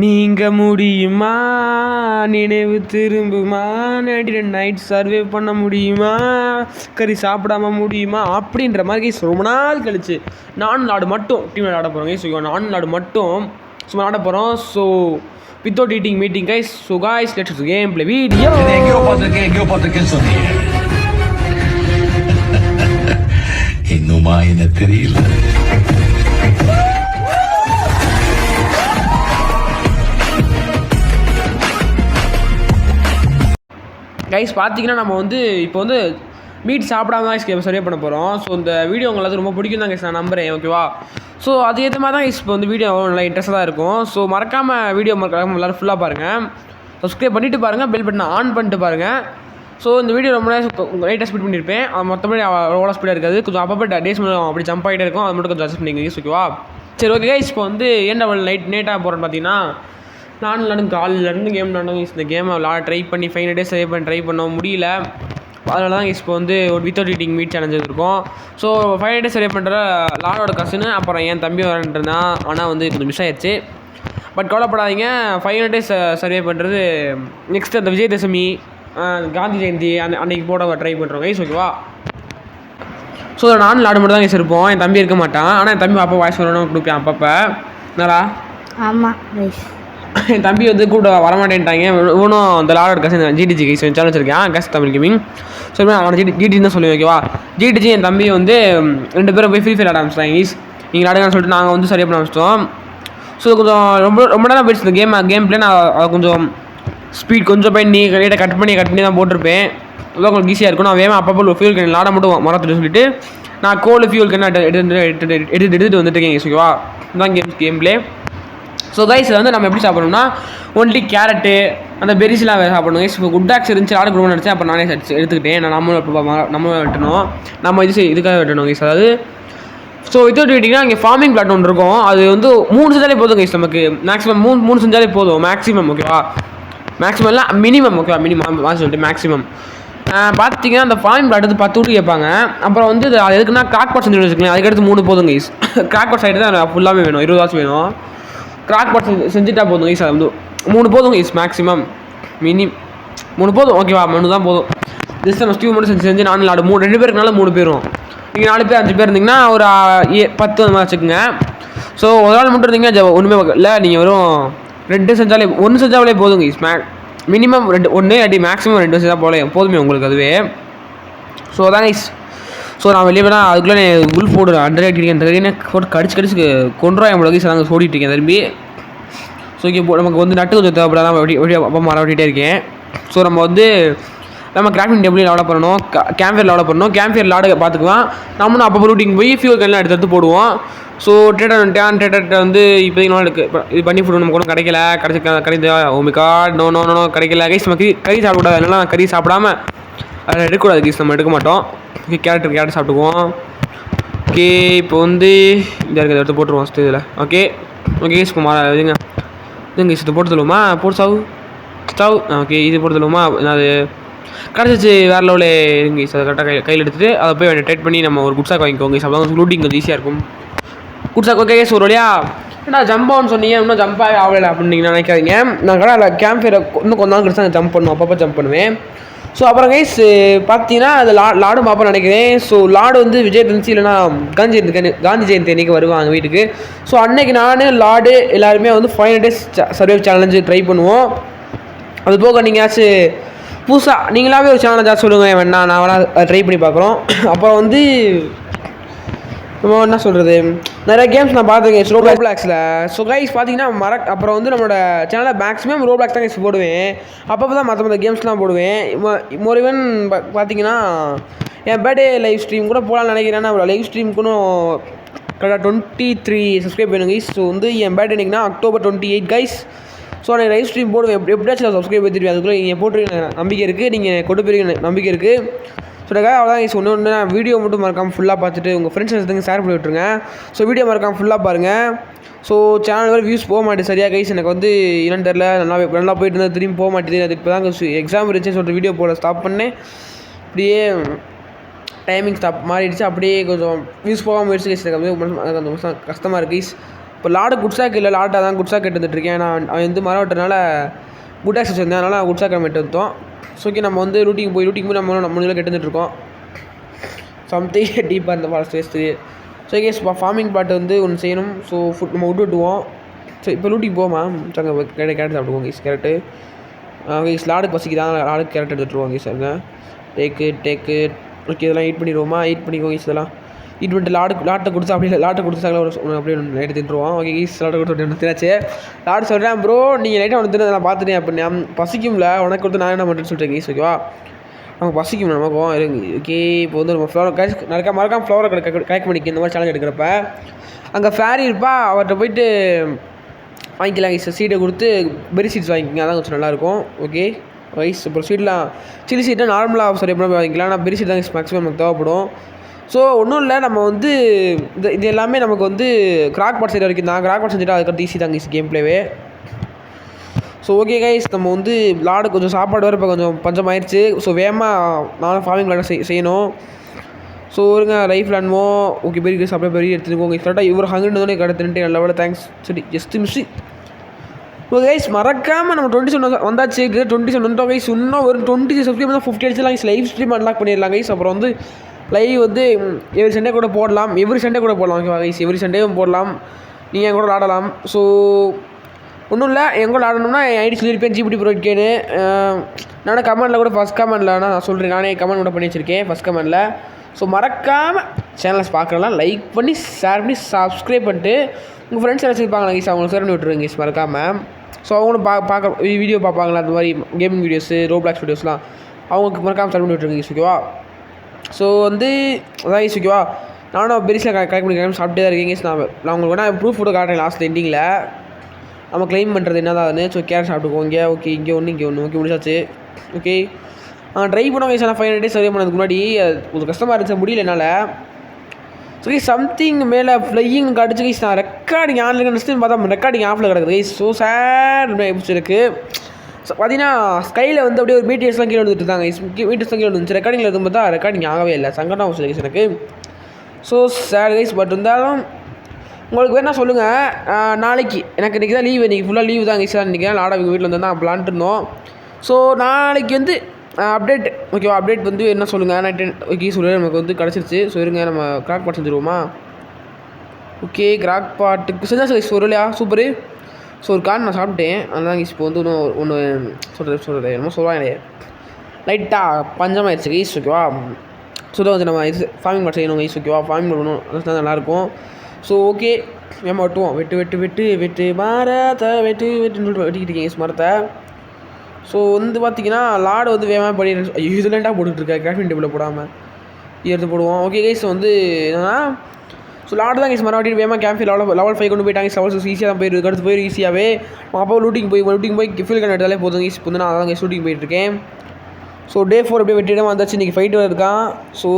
நீங்க முடியுமா, நினைவு திரும்புமா, நைட் சர்வே பண்ண முடியுமா, கறி சாப்பிடாம முடியுமா அப்படின்ற மாதிரி கைஸ் ரொம்ப நாள் கழிச்சு நானும் நாடு மட்டும் டீம் விளையாட போகிறோம் கைஸ். நானும் நாடு மட்டும் சும்மா விளையாட போகிறோம். So without eating meeting guys. So guys let's game play video. எங்கேயோ பார்த்துருக்கேன்னு சொன்னீங்க, இன்னுமா என்ன தெரியல. கைஸ் பார்த்தீங்கன்னா நம்ம இப்போ மீட் சாப்பிடாம தான் சரியாக பண்ண போகிறோம். ஸோ இந்த வீடியோ உங்களுக்கு ரொம்ப பிடிக்கும் தான் கைஸ் நான் நம்புகிறேன். ஓகேவா? ஸோ அது ஏற்ற மாதிரி தான் கைஸ் இப்போ வீடியோ நல்லா இன்ட்ரெஸ்ட்டாக தான் இருக்கும். ஸோ மறக்காமல் வீடியோ எல்லோரும் ஃபுல்லாக பாருங்கள். சப்ஸ்கிரைப் பண்ணிவிட்டு பாருங்கள், பெல் பட்டனை ஆன் பண்ணிட்டு பாருங்கள். ஸோ இந்த வீடியோ ரொம்ப லைட்டாக ஸ்பீட் பண்ணியிருப்பேன். அது மற்றபடி அவ்வளோ ஸ்பீடாக இருக்காது. கொஞ்சம் அப்பப்போ டேஸ் அப்படி ஜம்ப் ஆகிட்டே இருக்கும். அது மட்டும் கொஞ்சம் அட்ஜஸ்ட் பண்ணிக்கோங்க. ஓகேவா? சரி ஓகே கைஸ். இப்போ ஏன் டபுள் நேட்டாக போகிறேன்னு பார்த்தீங்கன்னா, நானும் காலிலேருந்து கேம் விளாண்டோம். இந்த கேமை விளாட ட்ரை பண்ணி 5 days சேவ் பண்ணி ட்ரை பண்ண முடியல. அதனால தான் இப்போ ஒரு வித்தவுட் ஈட்டிங் மீட் சேலஞ்ச் இருக்கும். ஸோ 5 days சர்வே பண்ணுற லாடோட கசினு அப்புறம் என் தம்பி வரன்ட்டுருந்தான். ஆனால் கொஞ்சம் மிஸ் ஆயிடுச்சு. பட் கவலைப்படாதீங்க, 5 days சர்வே பண்ணுறது நெக்ஸ்ட் அந்த விஜயதசமி, காந்தி ஜெயந்தி அன்றைக்கி போட ட்ரை பண்ணுறோம் கைஸ். ஓகேவா? ஸோ நானும் லாடு மட்டும் தான் கைஸ் இருப்போம். என் தம்பி இருக்க மாட்டான். ஆனால் என் தம்பி அப்போ வாய்ஸ் வரணும் கொடுப்பேன் அப்பப்போ. என்னடா? ஆமாம். என் தம்பி கூட வரமாட்டேன்ட்டாங்க. இவனும் அந்த லாடோட கசி ஜிடிஜி கைஸ் சேனல் வச்சிருக்கேன், கஸ் தமிழ் கேமிங். ஸோ அவனை ஜிடிஜி தான் சொல்லுவேன். ஓகேவா? ஜிடிஜி என் தம்பி 2 பேரும் போய் ஃப்ரீ ஃபயர் ஆட ஆரம்பிச்சிட்டாங்க கைஸ். நீங்கள் ஆடுங்கன்னு சொல்லிட்டு நாங்கள் சரியாக பண்ண ஆரம்பிச்சிட்டோம். ஸோ கொஞ்சம் ரொம்ப நேரம் போயிடுச்சு இந்த கேம் பிளே. நான் அதை கொஞ்சம் ஸ்பீட் கொஞ்சம் பண்ணி லைட்டாக கட் பண்ணி தான் போட்டிருப்பேன். இதெல்லாம் கொஞ்சம் ஈஸியாக இருக்கும். நான் வேணும் அப்பப்போ ஃபியூல் கேன் லாட மட்டும் மறந்துட்டு சொல்லிட்டு நான் ஃபியூல் கேன் எடுத்துகிட்டு வந்துட்டுருக்கேன். ஓகேவா? இதுதான் கேம் பிளே. ஸோ கைஸ் நம்ம எப்படி சாப்பிடணும்னா, ஒன்லி கேரட்டு அந்த பெரிஸ்லாம் சாப்பிடணும் கைஸ். இப்போ குட் டாக்ஸ் இருந்துச்சு, ஆடு கொடுக்கணும்னு நினச்சேன். அப்போ நானே எடுத்துக்கிட்டேன். நம்ம வெட்டணும், நம்ம இதுக்காக வெட்டணும் கைஸ். அதாவது ஸோ வித்தவுட் ஈட்டிங்னா இங்கே ஃபார்மிங் பிளாட் ஒன்று இருக்கும். அது 3 செஞ்சாலே போதும் கைஸ். நமக்கு மேக்ஸிமம் 3 செஞ்சாலே போதும் மேக்ஸிமம். ஓகேவா? மேக்ஸிமம் இல்லை, மினிமம். ஓகேவா? மினிமம் சொல்லிட்டு மேக்ஸிமம் பார்த்தீங்கன்னா அந்த ஃபார்மிங் பிளாட் 10 வீட்டு கேட்பாங்க. அப்புறம் அது எதுக்குன்னா கிராக் பாட் செஞ்சு வச்சுக்கலாம். அதுக்கடுத்து 3 போதும் கைஸ். கிராக் பாட் சைடு தான் ஃபுல்லாகவே வேணும், 20 வேணும். கிராக் பாட் செஞ்சுட்டா போதும் கைஸ். அது 3 போதும் கைஸ் மேக்ஸிமம். 3 போதும். ஓகேவா? 3 தான் போதும். ஜஸ்ட் நம்ம ஸ்டீவ் மட்டும் செஞ்சு நானும் லாடு 2 பேருக்குனால 3 பேரும். நீங்கள் 4 பேர் 5 பேர் இருந்தீங்கன்னா ஒரு 10 அந்த மாதிரி வச்சுக்கோங்க. ஸோ ஒரு நாள் மட்டும் இருந்தீங்கன்னா ஒன்றுமே இல்லை. நீங்கள் வெறும் 2 செஞ்சாலே 1 செஞ்சாலே போதும் கைஸ். மினிமம் 1 அடி மேக்ஸிமம் 2 செஞ்சால் போதுமே உங்களுக்கு அதுவே. ஸோ அதான் கைஸ். ஸோ நான் வெளியே வேணா அதுக்குள்ளே குல் போடுறேன். அந்த போட்டு கடிச்சு கொண்டுருவா என் கைஸ். அதாங்க ஓடிட்டு இருக்கேன் திரும்பி. ஸோ இங்கே நமக்கு நட்டு கொஞ்சம் தேவைப்படாதான் அப்பா மரம் ஓட்டிகிட்டே இருக்கேன். ஸோ நம்ம கிராஃப்டிங் டேபிள் டெவலப் பண்ணணும், கேம்ஃபேர் டெவலப் பண்ணணும். கேம்ஃபேர் லாடு பார்த்துக்குவான். நம்மளும் அப்போ ரூட்டிங் போய் ஃபியூல் கேன்லாம் எடுத்து போடுவோம். ஸோ ட்ரேடர் இப்போதைக்கு இது பண்ணி ஃபுட் நமக்கு ஒன்றும் கிடைக்குது. ஓமிக்கா நோ கிடைக்கல கைஸ். நம்ம கறி சாப்பிடக்கூடாது. அதனால நான் கறி சாப்பிடாம அதில் எடுக்கக்கூடாது கைஸ். நம்ம எடுக்க மாட்டோம். கேரட் சாப்பிட்டுக்குவோம். ஓகே இப்போ இந்த இருக்கிறத எடுத்து போட்டுருவோம் ஃபஸ்ட்டு இதில். Okay guys. இப்போ இதுங்க கைஸ் இது போட்டு தருவோமா? போட்டு ஸ்டவ். ஓகே இது போட்டு தருவோமா? அது கிடச்சிச்சு வேறு லெவலில் இருங்க கைஸ். அதை கரெக்டாக கையில் எடுத்துகிட்டு அதை போய் டைட் பண்ணி நம்ம ஒரு குட்ஸாக வாங்கிக்கோங்க கைஸ். அப்போ தான் லூட்டிங் கொஞ்சம் ஈஸியாக இருக்கும். குட்ஸாக ஓகே கைஸ். ஒரு வழியா ஏன்னா ஜம்ப் ஆகுன்னு சொன்னீங்க, இன்னும் ஜம்ப் ஆகி ஆகலை அப்படின்னு நீங்கள் நினைக்காதீங்க. நான் கடை கேம்ஃபேரை இன்னும் கொஞ்சம் நாள் கழிச்சு ஜம்ப் பண்ணுவோம், அப்பப்போ ஜம்ப் பண்ணுவேன். ஸோ அப்புறம் கைஸ் பார்த்தீங்கன்னா அது லாடு பார்ப்பேன் நினைக்கிறேன். ஸோ லாடு விஜயதசமி இல்லைனா காந்தி ஜெயந்தி அன்றைக்கி வருவாங்க வீட்டுக்கு. ஸோ அன்றைக்கி லாடு எல்லாருமே 5 days சர்வே சேலஞ்சு ட்ரை பண்ணுவோம். அது போக நீங்களாச்சும் புதுசாக நீங்களாவே ஒரு சேலஞ்சாக சொல்லுங்கள் வேணா, நான் வேணா ட்ரை பண்ணி பார்க்குறோம். அப்புறம் நம்ம என்ன சொல்கிறது, நிறைய கேம்ஸ் நான் பார்த்துருக்கேன் ரோப்ளாக்ஸில். ஸோ கைஸ் பார்த்தீங்கன்னா அப்புறம் நம்மளோட சேனலில் மேக்ஸிமம் ரோப்ளாக்ஸ் தான் கைஸ் போடுவேன். அப்பப்போ தான் மற்ற கேம்ஸ்லாம் போடுவேன். மொரிவன் பார்த்தீங்கன்னா என் பர்த்டே லைவ் ஸ்ட்ரீம் கூட போகலான்னு நினைக்கிறேன். லைவ் ஸ்ட்ரீம் கூட கரெக்டாக 23 சப்ஸ்கிரைப் பண்ணுங்க கைஸ். ஸோ என் பர்த்டே அன்றைக்கினா October 28 கைஸ். ஸோ நான் லைவ் ஸ்ட்ரீம் போடுவேன். எப்படியாச்சும் நான் சப்ஸ்கிரைப் பண்ணிடுவேன். அதுக்குள்ளே நீங்கள் போட்டுருக்க நம்பிக்கை இருக்குது, நீங்கள் கொண்டு போயிருக்க நம்பிக்கை இருக்குது. ஸோ அவ்வளோதான் கைஸ். ஒன்று வீடியோ மட்டும் மறக்காமல் ஃபுல்லாக பார்த்துட்டு உங்கள் ஃப்ரெண்ட்ஸ் ஷேர் பண்ணி விட்டுருங்க. ஸோ வீடியோ மறக்காமல் ஃபுல்லாக பாருங்கள். ஸோ சேனல் வேறு வியூஸ் போக மாட்டேது சரியாக கைஸ். எனக்கு என்னன்னு தெரில, நல்லா போயிட்டு இருந்தால் திரும்பி போக மாட்டேது. அது இப்போ தான் எக்ஸாம் இருந்துச்சுன்னு சொல்லிட்டு வீடியோ போட ஸ்டாப் பண்ணேன். அப்படியே டைமிங் ஸ்டாப் மாறிடுச்சு. அப்படியே கொஞ்சம் வியூஸ் போகாமல் போயிடுச்சு கைஸ். எனக்கு கொஞ்சம் கஷ்டமாக இருக்குது கைஸ். இப்போ லாடு குட்ஸாக் இல்லை லாட்டாக தான் குட்ஸாக் கேட்டு வந்துட்டுருக்கேன். அவன் வந்து மரம் வெட்டனால குட் ஆக்சஸ் இருந்தேன், அதனால் குட்ஸாக் கேட்டு வந்துட்டோம். ஸோ ஓகே நம்ம வந்து ரூட்டிங் போய் நம்ம முடியல கெட்டு வந்துட்டுருக்கோம். சம்திங் டீப்பாக இருந்த forest waste. So gas forming part வந்து ஒன்று செய்யணும். ஸோ ஃபுட் நம்ம விட்டுவோம். ஸோ இப்போ லூட்டிங் போமா சாங்க கேரட் சாப்பிடுவோம் கேஸ். கேரட்டு லாடுக்கு பசிக்குதான், லாடுக்கு கேரட் எடுத்துகிட்டுருவோம் கேஸ். சாருங்க டேக்கு ஓகே இதெல்லாம் ஈட் பண்ணிடுவோமா? ஈட் பண்ணிக்கோங்க கேஸ். இதெல்லாம் ஈட் பண்ணிட்டு லாட்டை கொடுத்து அப்படியே லாட்டை கொடுத்தாங்களா அப்படியே லைட்டு தின்றுவோம். ஓகே கேஸ் லாட்டை கொடுத்து தினாச்சு. லாட்டு சொல்கிறேன் ப்ரோ நீங்கள் லைட்டாக ஒன்று தின்னு நான் பார்த்துட்டேன் அப்படின்னு பசிக்கும்ல உனக்கு கொடுத்து நான் என்ன பண்ணுறேன்னு சொல்லிட்டேன் கேஸ். ஓகேவா நமக்கு பசிக்கும் நமக்கும் இருங்க. ஓகே இப்போ வந்து நம்ம ஃப்ளவர் மறக்காம ஃப்ளவரை கலெக்ட் பண்ணிக்க இந்த மாதிரி சேலஞ்ச் எடுக்கிறப்ப அங்கே ஃபேரி இருப்பா அவர்கிட்ட போயிட்டு வாங்கிக்கலாம் கைஸ். சீடை கொடுத்து பெரி சீட்ஸ் வாங்கிக்கிங்க, அதான் கொஞ்சம் நல்லாயிருக்கும். ஓகே ரைஸ் அப்புறம் சீட்லாம் சில்லி சீட்னா நார்மலாக சரி எப்படி வாங்கிக்கலாம். ஆனால் பெரி சீட் தான் மேக்ஸிமம் நமக்கு தேவைப்படும். ஸோ ஒன்றும் இல்லை நம்ம வந்து இது எல்லாமே நமக்கு வந்து கிராக் பாட் சைடு வரைக்கும் தான். கிராக் பாட் செஞ்சுட்டு அதுக்கடுத்து ஈஸி தாங்க ஈஸி கேம் பிளேவே. ஸோ ஓகே கைஸ் நம்ம வந்து லாடு கொஞ்சம் சாப்பாடு வர இப்போ கொஞ்சம் பஞ்சம் ஆயிடுச்சு. ஸோ வேகமாக நானும் ஃபார்மிங் லாட செய்யணும். ஸோ ஒருங்க லைஃப் லான்மோ ஓகே பெரிய கைஸ் அப்படியே பெரிய எடுத்துக்கோங்க. கரெக்டாக இவர் ஹங்கன்னு கடத்துட்டு நல்ல வேலை தேங்க்ஸ். சரி ஜஸ்ட் மிஸ்ஸு. ஓகே கைஸ் மறக்காமல் நம்ம 27 வந்தாச்சு. 27 வந்துட்டோம் கைஸ். இன்னும் ஒரு 20 சப்ஸ்கிரைப் தான் 50 அடிச்சிடலாம் கைஸ். லைவ் ஸ்ட்ரீம் அன்லாக் பண்ணிடலாம் கைஸ். அப்புறம் வந்து லைவ் வந்து எவ்ரி சண்டே கூட போடலாம். ஓகேவா கைஸ் எவ்ரி சண்டேவும் போடலாம். நீங்கள் என் கூட விளாடலாம். ஸோ ஒன்றும் இல்லை என் கூட ஆடணும்னா என் ஐடி சொல்லியிருப்பேன் ஜிபிடி ப்ரோ கேனு. நானே கமெண்டில் கூட ஃபஸ்ட் கமெண்டில் நான் சொல்கிறேன். நானே கமெண்ட் கூட பண்ணி வச்சுருக்கேன் ஃபஸ்ட் கமெண்டில். ஸோ மறக்காமல் சேனல்ஸ் பார்க்கலாம், லைக் பண்ணி ஷேர் பண்ணி சப்ஸ்கிரைப் பண்ணிட்டு உங்கள் ஃப்ரெண்ட்ஸ் யாராச்சும் இருப்பாங்களா கைஸ் அவங்களுக்கு ஷேர் பண்ணி விட்டுருங்க கைஸ் மறக்காமல். ஸோ அவங்களும் பார்க்க வீடியோ பார்ப்பாங்களா அந்த மாதிரி கேமிங் வீடியோஸு ரோப்ளாக்ஸ் வீடியோஸ்லாம் அவங்களுக்கு மறக்காமல் ஷேர் பண்ணி விட்டுருங்க கைஸ். ஓகேவா ஸோ வந்து அதான் கைஸ். ஓகேவா நானும் பெரிசில் கலெக்ட் பண்ணி சாப்பிட்டே தான் இருக்கேன் கைஸ். நான் உங்களுக்கு வேணால் ப்ரூஃப் ஃபோட்டோ காட்டுறேன் லாஸ்ட் எண்டிங்கில் நம்ம கிளைம் பண்ணுறது என்ன தான் ஸோ கேரட் சாப்பிட்டுக்கோங்க. ஓகே இங்கே ஒன்று ஓகே முடிச்சாச்சு. ஓகே ட்ரை பண்ணோம் கைஸ். ஆனால் 500 days சரி பண்ணதுக்கு முன்னாடி கொஞ்சம் கஷ்டமாக இருந்துச்சு முடியல என்னால். ஸோ கைஸ் சம்திங் மேலே ஃப்ளையிங் காட்டுச்சு கைஸ். நான் ரெக்கார்டிங் ஆன்லைன் நினச்சிட்டு பார்த்தா ரெக்கார்டிங் ஆஃபில் கிடக்குது கைஸ். ஸோ சேட் இருக்குது. ஸோ பார்த்தீங்கன்னா ஸ்கையில் வந்து அப்படியே ஒரு மீட்டர்ஸ்லாம் கீழே வந்துட்டு இருந்தாங்க கைஸ். மீட்டர்ஸ்லாம் கீழே வந்துச்சு. ரெக்கார்டிங்கில் இருக்கும் பார்த்தா ரெக்கார்டிங் ஆகவே இல்லை. சங்கடம் ஆச்சு கைஸ் எனக்கு. So sad guys. பட் இருந்தாலும் உங்களுக்கு வேணா சொல்லுங்கள். நாளைக்கு எனக்கு இன்றைக்கி தான் லீவு. இன்றைக்கி ஃபுல்லாக லீவு தான் கைஸ். இன்றைக்கி தான் லாடா எங்கள் வீட்டில் வந்து தான் பிளான்ட்டு இருந்தோம். ஸோ நாளைக்கு வந்து அப்டேட் ஓகேவா அப்டேட் வந்து என்ன சொல்லுங்கள். நைட் ஓகே சொல்லுங்கள் நமக்கு வந்து கிடச்சிருச்சு. ஸோ இருங்க நம்ம கிராக் பாட் செஞ்சுருவோமா? ஓகே கிராக் பாட்டுக்கு செஞ்சா கைஸ் ஒரு இல்லையா சூப்பரு. ஸோ ஒரு கார்டு நான் சாப்பிட்டேன். அதனால் கைஸ் இப்போ வந்து ஒன்று சொல்கிறது என்னமோ சொல்லுவாங்க லைட்டாக பஞ்சமாகிடுச்சு கைஸ். ஓகேவா ஸோ தான் வந்து நம்ம இது ஃபார்மிங் பாட் செய்யணும் கைஸ். ஓகேவா ஃபார்மிங் பண்ணணும் அதுதான் நல்லாயிருக்கும். ஸோ ஓகே ஏமா வெட்டுவோம். வெட்டு மரத்தை வெட்டுன்னு சொல்லிட்டு வெட்டிக்கிட்டு இருக்கீங்க மரத்தை. ஸோ வந்து பார்த்தீங்கன்னா லாடு வந்து வேகமாக பண்ணிடுறேன். இதுலேண்டாக போட்டுட்ருக்கேன் கிராஃப்டிங் டேபிளில் போடாமல் எடுத்து போடுவோம். ஓகே கைஸ் வந்து என்னன்னா ஸோ லாடு தான் கைஸ் மறுபடியும் வேகமாக கேம்ப் லெவல் 5 கொண்டு போயிட்டாங்க. லெவல் 6 ஈஸியாக தான் போயிருக்கு. அடுத்து போயிரு ஈஸியாகவே அப்போ லூட்டிங் போய் ஃபீல் கண்ட் எடுத்தாலே போதும் கைஸ். இப்போ வந்து நான் அதான் கைஸ் லூட்டிங் போயிட்டுருக்கேன். ஸோ டே 4 அப்படியே வெட்டிடம் வந்தாச்சு. இன்றைக்கி ஃபைட்டு இருக்கான். ஸோ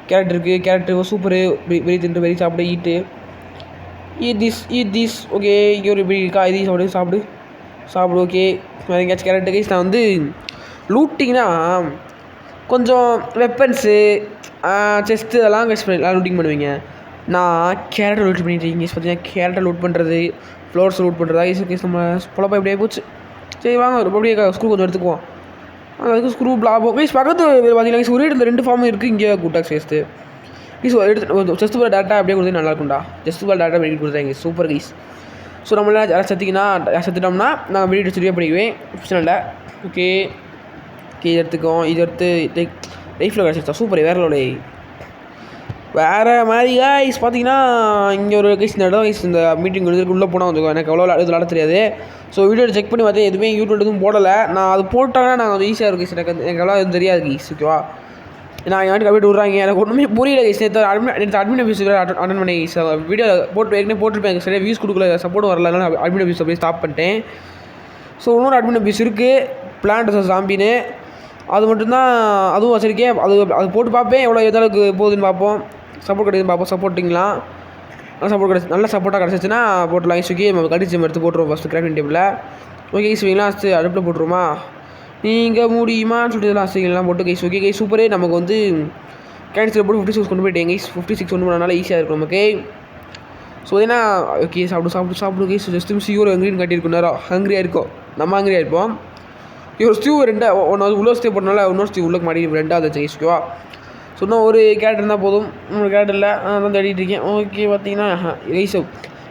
கேரட் இருக்குது. கேரட்டு சூப்பரு வெறி தின்று வெறி சாப்பிடு ஈட் திஸ் ஓகே இங்கே ஒரு இப்படி இருக்கா இது சாப்பிடு ஓகே வேறு எங்கேயாச்சும் கேரட்டு கைஸ். நான் வந்து லூட்டிங்னா கொஞ்சம் வெப்பன்ஸு செஸ்ட்டு அதெல்லாம் கைஸ் லூட்டிங் பண்ணுவீங்க. நான் கேரட்டை லூட் பண்ணிட்டு கைஸ். பார்த்தீங்கன்னா கேரட்டை லூட் பண்ணுறது ஃப்ளவர்ஸ் லூட் பண்ணுறதா கைஸ் நம்ம பொழப்பா இப்படியே போச்சு. சரி வாங்க அப்படியே ஸ்க்ரூ கொஞ்சம் எடுத்துக்குவோம். அதுக்கு ஸ்க்ரூ பிளாபோ கைஸ் பக்கத்து பார்த்தீங்கன்னா கைஸ் ஒரே இடத்துல 2 ஃபார்மும் இருக்குது. இங்கே குட்டாக்ஸ் வேஸ்ட்டு கைஸ் எடுத்து செஸ்ட் பால் டேட்டா அப்படியே கொடுத்து நல்லாயிருக்கும்டா. செஸ்ட் பால் டேட்டா வெடி கொடுத்தாங்க சூப்பர் கைஸ். ஸோ நம்மளால் யாராவது செத்துட்டோம்னா நான் வீடியோ சரியாக படிக்குவேன் பிரச்சனை இல்லை. ஓகே இது எடுத்துக்கோம். இது எடுத்து லைஃப்பில் கிடச்சிருச்சா சூப்பர் வேறு மாதிரி கைஸ். பார்த்தீங்கன்னா இங்கே ஒரு கைஸ் இந்த இடம் கைஸ் இந்த மீட்டிங் உள்ளே போனால் வந்துக்கோ எனக்கு அவ்வளோ இது விளாட தெரியாது. ஸோ வீடியோ செக் பண்ணி பார்த்தேன் எதுவுமே யூடியூப் எதுவும் போடலை. நான் அது போட்டாங்கன்னா நான் கொஞ்சம் ஈஸியாக இருக்கும் கைஸ். எனக்கு அவ்வளோ எதுவும் தெரியாது கைஸ். ஓகேவா நான் என் வாட்டி அப்படியே விட்றாங்க எனக்கு ஒன்றுமே புரியல கைஸ். அட்மின் ஆஃபீஸ் அட்டன் பண்ணி கைஸ் வீடியோ ஏற்கனவே போட்டிருப்பேன். சரியாக வியூஸ் கொடுக்கல சப்போர்ட் வரல. அதனால் அட்மின் ஆஃபீஸ் அப்படியே ஸ்டாப் பண்ணிட்டேன். ஸோ இன்னொரு அட்மின் ஆஃபீஸ் இருக்குது பிளான்ட் ஜாம்பின்னு அது மட்டும்தான் அதுவும் வச்சுருக்கேன். அது போட்டு பார்ப்பேன் எவ்வளோ எதளவுக்கு போகுதுன்னு பார்ப்போம். சப்போர்ட் கிடைக்குதுன்னு பார்ப்போம். சப்போர்ட்டிங்களா நல்ல சப்போர்ட்டாக கிடச்சிச்சுன்னா போட்டலாம். ஈஸுக்கி நம்ம கடிச்சு எடுத்து போட்டுருவோம் ஃபஸ்ட்டு கிராஃப்டிங் டேபிளில். ஓகே ஈஸுவீங்களா ஃபஸ்ட்டு அடுப்பில் போட்டுருவோமா நீங்கள் முடியுமான்னு சொல்லிட்டு இதெல்லாம் அசைகள்லாம் போட்டு கைஸ். ஓகே கைஸ் சூப்பரே நமக்கு வந்து கேன்சல் போட்டு 56 கொண்டு போயிட்டேன் கைஸ். 56 கொண்டு போனதுனால ஈஸியாக இருக்கும் நமக்கு. ஸோ ஏன்னா ஓகே சாப்பிடு கைஸ் ஜஸ்ட் மிஸ் ஹங்க்ரின்னு காட்டியிருக்கும் நேரம் ஹங்க்ரியாக இருக்கும் நம்ம ஹங்க்ரியாக இருப்போம் ஒரு ஸ்டியூ ஒன்று உள்ள ஸ்டே பண்ணனால இன்னொரு ஸ்டியூ உள்ளே மாடி ரெண்டாவது கைஸ் ஓகேவா ஸோ இன்னும் ஒரு கேரட் இருந்தால் போதும் ஒரு கேரட் இல்லை நான் தேடிட்டு இருக்கேன் ஓகே பார்த்தீங்கன்னா கைஸ்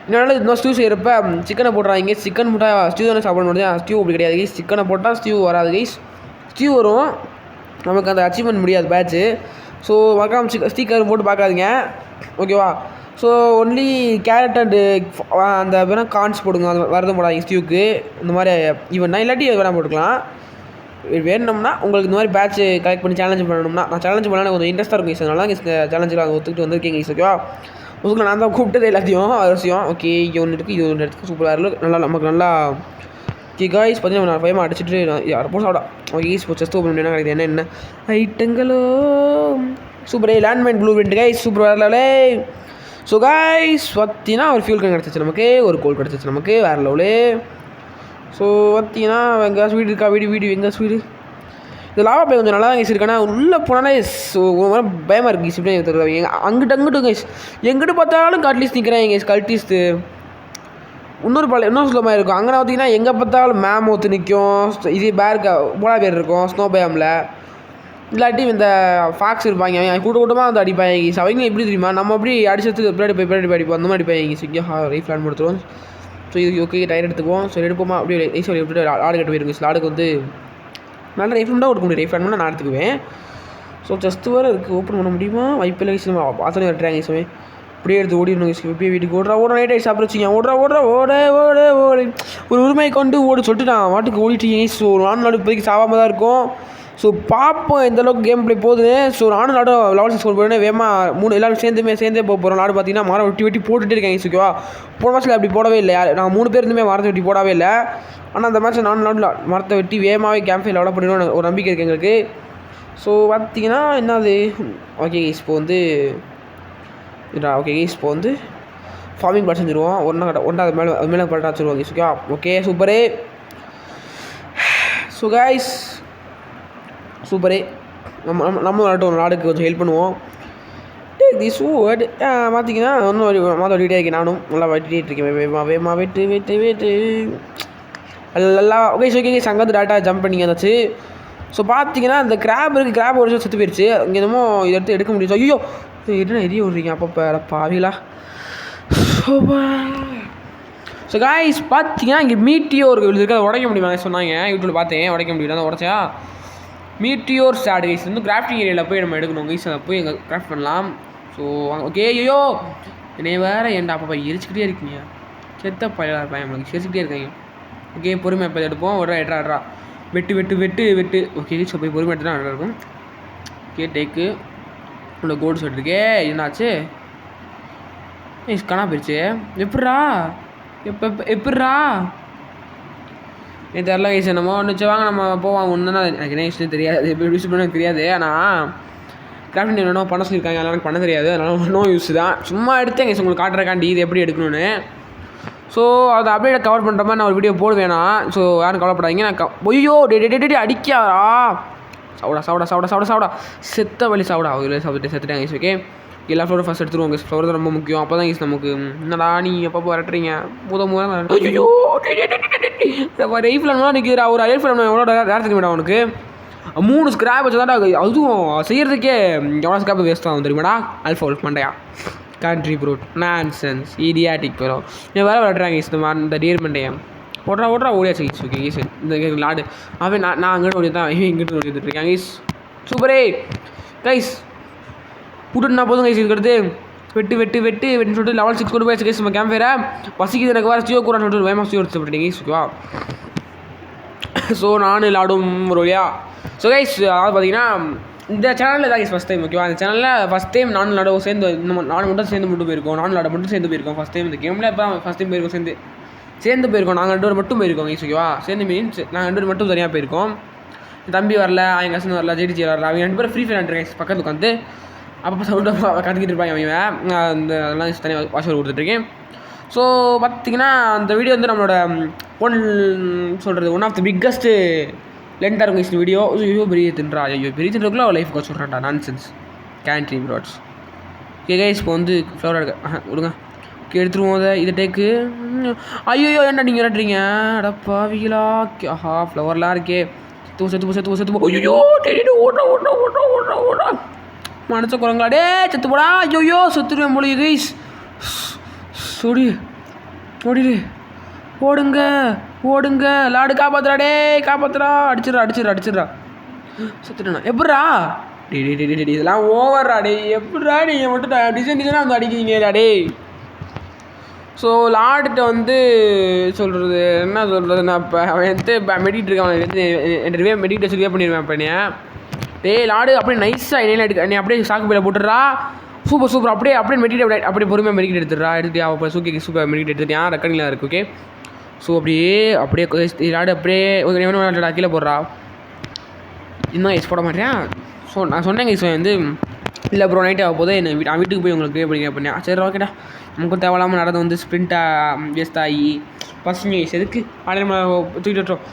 இதனால இன்னும் ஸ்டியூ செய்கிறப்ப சிக்கனை போட்டுறாங்க சிக்கன் போட்டால் ஸ்டியூ தானே சாப்பிட முடியாது ஸ்டியூ அப்படி கிடையாது கைஸ் சிக்கனை போட்டால் ஸ்டியூ வராது கைஸ் ஸ்டியூ வரும் நமக்கு அந்த அச்சீவ்மெண்ட் முடியாது பேட்ச்சு ஸோ மறக்காம ஸ்டிக்கர் போட்டு பார்க்காதீங்க ஓகேவா ஸோ ஒன்லி கேரட் அண்டு அந்த வேணால் கார்ன்ஸ் போடுங்க அது வரதும் போடாதீங்க ஸ்டியூக்கு இந்த மாதிரி ஈவெண்ட்னா இல்லாட்டி வேணால் போட்டுக்கலாம் வேணும்னா உங்களுக்கு இந்த மாதிரி பேட்ச் கலெக்ட் பண்ணி சேலஞ்ச் பண்ணணும்னா நான் சேலஞ்ச் பண்ணலாம் கொஞ்சம் இன்ட்ரெஸ்ட்டாக இருக்கும் அதனால தான் சேலஞ்சில் ஒத்துக்கிட்டு வந்திருக்கீங்க ஓகேவா உங்களுக்கு நான் தான் கூப்பிட்டது எல்லாத்தையும் அவசியம் ஓகே இது ஒன்று இருக்குது இது ஒன்று இருக்குது சூப்பராக இருக்குது நல்லா நமக்கு நல்லா ஓகே காய்ஸ் பார்த்தீங்கன்னா நான் பயமாக அடிச்சுட்டு யாரும் சாப்பிடா ஓகே இப்போ செஸ்ட் ஓப்பன் பண்ணி கிடையாது என்ன ஐட்டங்களோ சூப்பரே landmine blue print guys super வரலே ஸோ கைஸ் பார்த்தீங்கன்னா ஒரு ஃபியூல் கேன் கிடச்சிச்சு நமக்கு ஒரு கோல் கிடச்சிச்சு நமக்கு வேறு லெவலு ஸோ பார்த்தீங்கன்னா எங்கள் வீடு இருக்கா வீடு எங்கள் வீடு இந்த லாவா பை கொஞ்சம் நல்லா தான் கைஸ் இருக்கானா உள்ளே போனாலே பயமாக இருக்குது கைஸ் இப்படி தருவாங்க அங்கிட்டு கைஸ் எங்கிட்ட பார்த்தாலும் கட்லீஸ் நிற்கிறேன் கைஸ் கல்டிஸ்ட்டு இன்னொரு சுலமாக இருக்கும் அங்கே பார்த்தீங்கன்னா எங்கே பார்த்தாலும் மேமோத்து நிற்கும் இது பேருக்கு போலா பேர் இருக்கும் ஸ்னோ பயாமில் இல்லாட்டி இந்த ஃபாக்ஸ் இருப்பாங்க அவங்க கூட்டமாக வந்து அடிப்பாங்க கைஸ் அவங்க எப்படி தெரியுமா நம்ம அப்படி அடிச்சதுக்கு பின்னாடி அடிப்போம் அந்த மாதிரி அடிப்பாங்க கைஸ் இங்கே ரைஃப் லேண்ட் கொடுத்துருவோம் ஸோ இது ஓகே டயர் எடுத்துக்குவோம் ஸோ எடுப்போமா அப்படியே ரைஸ் விட்டு ஆடு கட்டு போயிருக்கும் ஸோ ஆடுக்கு வந்து நல்ல ரைஃப் தான் கொடுக்க முடியும் ரைஃப் லேண்ட் நான் எடுத்துக்குவேன் ஸோ ஜஸ்ட் வேறு இருக்குது ஓப்பன் பண்ண முடியுமா வாய்ப்பில்லை கைஸ் பார்த்தோன்னே வரட்டுறாங்க கைஸ் அப்படியே எடுத்து ஓடிடணும் கைஸ் இப்படியே வீட்டுக்கு ஓடுற நைட் ஆகி சாப்பிட வச்சுங்க ஓட ஒரு உரிமை கொண்டு சொல்லிட்டு நான் வாட்டுக்கு ஓடிட்டீங்க ஸோ நாடு இப்போதைக்கு சாவாமல் தான் இருக்கும் ஸோ பார்ப்போம் எந்தளவுக்கு கேம் ப்ளே போகுது ஸோ நானும் லெவல் 6 போகிறேன் வேகமாக எல்லோரும் சேர்ந்தே போக போகிறோம் நாடு பார்த்தீங்கன்னா மரம் வெட்டி போட்டுகிட்டே இருக்காங்க ஓகேவா போன மேட்ச்சில் அப்படி போடவே இல்லை நான் 3 பேர் இருந்துமே மரத்தை வெட்டி போடவே இல்லை ஆனால் அந்த மேட்ச்சில் நானும் மரத்தை வெட்டி வேகமாகவே கேம் ஃபைல் டெவலப் பண்ணிடுவோம் ஒரு நம்பிக்கை இருக்குது எங்களுக்கு ஸோ பார்த்தீங்கன்னா என்னது ஓகே இப்போ வந்து இப்போ வந்து ஃபார்மிங் பண்ண செஞ்சுருவோம் ஒன்றாவது மேலே பட்டா வச்சுருவோம் ஓகேவா ஓகே சூப்பரே ஸோ கைஸ் சூப்பரே நம்ம நாடுக்கு கொஞ்சம் ஹெல்ப் பண்ணுவோம் திஸ் வேர்டு பார்த்தீங்கன்னா ஒன்றும் மாதம் வெட்டிகிட்டே இருக்கேன் நானும் நல்லா வெட்டிகிட்டே இருக்கேன் வேமா வெட்டு எல்லாம் ஓகே சங்கத்து டேட்டா ஜம்ப் பண்ணி வந்தாச்சு ஸோ பார்த்தீங்கன்னா இந்த கிராப் ஒரு வருஷம் செத்து போயிடுச்சு இங்கே என்னமோ இதை எடுக்க முடியும் ஐயோ என்ன எரிய விட்றீங்க அப்போ பாவிலா ஸோ காய்ஸ் பார்த்தீங்கன்னா இங்கே மீட்டியோர் இருக்குது உடைக்க முடியுமா சொன்னாங்க யூடியூப்பில் பார்த்தேன் உடைக்க முடியல அதை உடச்சா மீட்டியோர் ஸ்டாட் கைஸ் வந்து கிராஃப்டிங் ஏரியாவில் போய் நம்ம எடுக்கணும் கைஸ் அதை போய் எங்கள் கிராஃப்ட் பண்ணலாம் ஸோ ஓகே ஐயோ என்னை வேறு ஏன்டா அப்பா எரிச்சிக்கிட்டே இருக்கீங்க செத்த பையலாக இருப்பேன் நம்மளுக்கு எரிச்சிக்கிட்டே இருக்காங்க ஓகே பொறுமை இப்போ எடுப்போம் ஒரு எட்ரா வெட்டு ஓகே ஸோ போய் பொறுமை எடுத்து தான் இருக்கும் ஓகே டேக்கு உள்ள கோல்டு ஷர்ட் இருக்கே என்னாச்சு காணா போயிடுச்சு எப்பட்றா எனக்கு தெரில கைஸ் என்னமோ ஒன்று வாங்க நம்ம போவோம் ஒன்றுனா எனக்கு என்ன விஷயம் தெரியாது எப்படி யூஸ் பண்ண தெரியாது ஆனால் கிராஃப்டிங் என்னென்ன பண்ண சொல்லியிருக்காங்க அதெல்லாம் எனக்கு பண்ண தெரியாது அதனால் நோ யூஸ் தான் சும்மா எடுத்தேன் கைஸ் உங்களுக்கு காட்டுறக்காண்டி இது எப்படி எடுக்கணும்னு ஸோ அதை அப்படியே கவர் பண்ணுற மாதிரி நான் ஒரு வீடியோ போடுவேனா ஸோ யாரும் கவலைப்படாதீங்க நான் ஒய்யோ டே அடிக்காதா சாப்பிடா செத்த வழி சாப்பிடா அவங்களே செத்துட்டேன் கைஸ் ஓகே எல்லா ஃப்ளோரும் ஃபஸ்ட் எடுத்துருவோம் கைஸ் ஃப்ளோர் தான் ரொம்ப முக்கியம் அப்போ தான் கைஸ் நமக்கு என்னடா நீ எப்போ வரட்டுறீங்க ஐயோ ரைஃபில் நிற்கிறா ஒரு ரைஃபில் எவ்வளோ நேரத்துக்கு மேடம் அவனுக்கு 3 ஸ்கிராப் வச்சு தான்டா அதுவும் செய்கிறதுக்கே எவ்வளோ ஸ்கிராப் வேஸ்ட் ஆகும் தெரியுமாடா அல்ஃபா ஒல்ஃப் மண்டையா கண்ட்ரி ப்ரூட் நான்சென்ஸ் இடியாட்டிக் வரும் வேறு வரட்டுறாங்க கைஸ் இந்த டியர் மண்டையா ஓடுறா ஓடியாச்சு கைஸ் ஓகே கைஸ் இந்த லாடு அவன் நான் அங்கிட்ட ஓடி தான் இங்கிட்ட ஓடிட்டு இருக்கேன் கைஸ் சூப்பரே கைஸ் புட்டுனா போதும் கைஸ் இதுக்கு வெட்டுன்னு சொல்லிட்டு லெவல் 6 கொண்டு போய் கைஸ் நம்ம கேம்ப் ஃபயரை பசிக்குது எனக்கு வேறு ஸ்டியோ கூடான்னு சொல்லிட்டு வேமா ஸ்டியோ எடுத்து விட்டுட்டீங்க கைஸ் ஓகேவா ஸோ நான் விளாடும் ஒரு வழியா ஸோ கைஸ் அதாவது பார்த்தீங்கன்னா இந்த சேனலில் தான் கைஸ் ஃபஸ்ட் டைம் ஓகேவா அந்த சேனலில் ஃபஸ்ட் டைம் நான் விளாட சேர்ந்து நானும் மட்டும் சேர்ந்து போயிருக்கோம் நான் விளாட மட்டும் சேர்ந்து போயிருக்கோம் ஃபஸ்ட் டைம் இந்த கேமில் இப்போ ஃபஸ்ட் டைம் போயிருக்கோம் சேர்ந்து போயிருக்கோம் நாங்கள் 2 பேர் மட்டும் போயிருக்கோம் கைஸ் ஓகேவா சேர்ந்து மீன்ஸ் நாங்கள் 2 பேர் மட்டும் தனியாக போயிருக்கோம் தம்பி வரல என் கசன் வரல ஜெடிஜி வரல அவங்க 2 பேரும் ஃப்ரீ ஃபயர் கைஸ் பக்கத்து உட்காந்து அப்போ சவுண்டு கற்றுக்கிட்டு இருப்பாங்க அவங்க அந்த அதெல்லாம் தனியாக வாட்ச் கொடுத்துட்ருக்கேன் ஸோ பார்த்திங்கன்னா அந்த வீடியோ வந்து நம்மளோட ஒன் ஆஃப் த பிக்கஸ்ட்டு லென்த்தாக இருக்கும் இந்த வீடியோ ஐயோ பெரிய தின்றக்குள்ளே லைஃப் கோச் சொல்கிறான்டா nonsense country brats okay guys இப்போ வந்து ஃப்ளவர் எடுக்க விடுங்க எடுத்துருவோம் அதை இதை டேக்கு. ஐயோ ஏன்டா நீங்கள் விளாட்றீங்க அடப்பாவிகளா. ஆஹா ஃப்ளவர்லாம் இருக்கே. செத்து போ ஐயோ ஓடுறா ஓடுறா ஓடுறா ஓடுறா ஓடுறா மனச குரங்களா டே செத்து போடா. ஐயோ செத்துருவேன் போல கைஸ். ஓடிடு ஓடுங்க ஓடுங்க லாடு காப்பாத்துறா டே காப்பாத்துறா. அடிச்சிடறா செத்துட்டேண்ணா. எப்பட்றா டே இதெல்லாம் ஓவர்ரா டே. எப்பட்றா நீங்கள் மட்டும் டிசைனாக வந்து அடிக்கிறீங்கடா டே. ஸோ லாடுகிட்ட வந்து சொல்கிறது என்ன சொல்கிறது, நான் இப்போ அவன் எடுத்து மெடிக்கிட்டு இருக்கான். அவன் எடுத்து என் மெடிக்கிட்ட சரியாக பண்ணிடுவேன். இப்போ என்னைய டேய் லாடு அப்படியே நைஸாக என்னை அப்படியே சாக்கு பையில போட்டுடுறா. சூப்பர் அப்படியே மெடிக்கிட்ட அப்படியே பொறுமையாக மெடிக்கிட்டு எடுத்துடுறா. எடுத்துட்டியா அப்போ சூப்பர் மெடிக்கிட்டு எடுத்துட்டியா. ரெக்கார்டிங்கில் இருக்குது. ஓகே ஸோ அப்படியே லாடு அப்படியே விளாடா கீழே போடுறா. இன்னும் எஸ் போட மாட்டேன். ஸோ நான் சொன்னேங்க ஸோ வந்து இல்லை ப்ரோ நைட் ஆக போதே என்ன வீட்டுக்கு போய் உங்களுக்கு க்ரியேட் பண்ணேன். சரி ஓகேடா நமக்கும் தேவையில்லாமல் நடந்து வந்து ஸ்ப்ரிண்ட்டாக வேஸ்ட் ஆகி பசங்க எதுக்கு ஆடை நம்ம தூக்கிட்டு வட்டோம்.